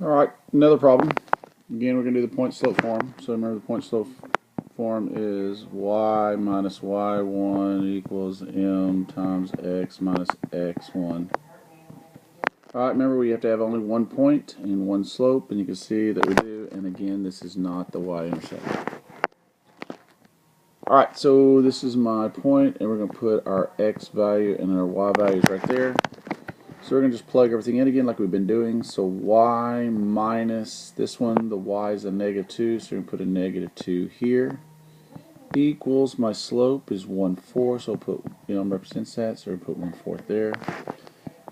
Alright, another problem. Again, we're going to do the point slope form. So remember, the point slope form is y minus y1 equals m times x minus x1. Alright, remember we have to have only one point and one slope, and you can see that we do. And again, this is not the y-intercept. Alright, so this is my point, and we're going to put our x value and our y values right there. So we're going to just plug everything in again like we've been doing. So y minus this one, the y is a -2, so we're going to put a -2 here, equals my slope is 1/4, so I'll put, represents that, so we're going to put 1/4 there.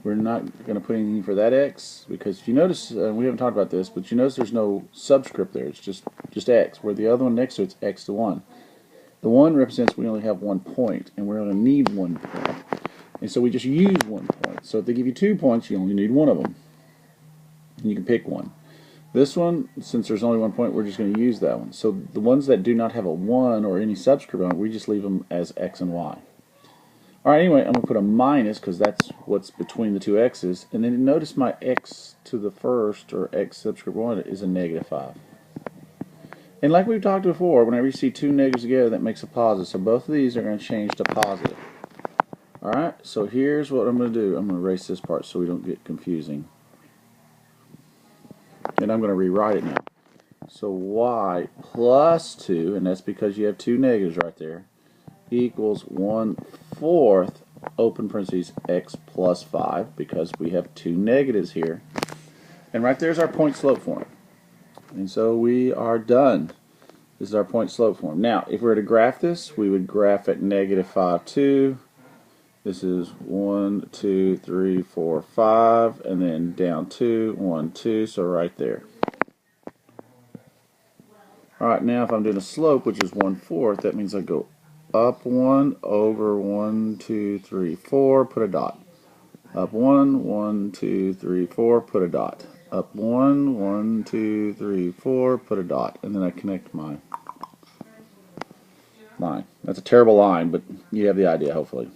We're not going to put anything for that x, because if you notice, we haven't talked about this, but you notice there's no subscript there, it's just x, where the other one next to it's x to 1. The 1 represents we only have 1 point, and we're going to need 1 point. And so we just use 1 point. So if they give you 2 points, you only need 1 of them. And you can pick one. This one, since there's only 1 point, we're just going to use that one. So the ones that do not have a 1 or any subscript on it, we just leave them as x and y. Alright, anyway, I'm going to put a minus because that's what's between the two x's. And then notice my x to the first, or x subscript 1, is a -5. And like we've talked before, whenever you see two negatives together, that makes a positive. So both of these are going to change to positive. Alright, so here's what I'm going to do. I'm going to erase this part so we don't get confusing. And I'm going to rewrite it now. So y plus 2, and that's because you have two negatives right there, equals 1/4, open parentheses, x plus 5, because we have two negatives here. And right there's our point slope form. And so we are done. This is our point slope form. Now, if we were to graph this, we would graph at -5, 2. This is 1, 2, 3, 4, 5, and then down 2, 1, 2, so right there. Alright, now if I'm doing a slope, which is 1/4, that means I go up 1 over 1, 2, 3, 4, put a dot. Up 1, 1, 2, 3, 4, put a dot. Up 1, 1, 2, 3, 4, put a dot. And then I connect my line. That's a terrible line, but you have the idea, hopefully.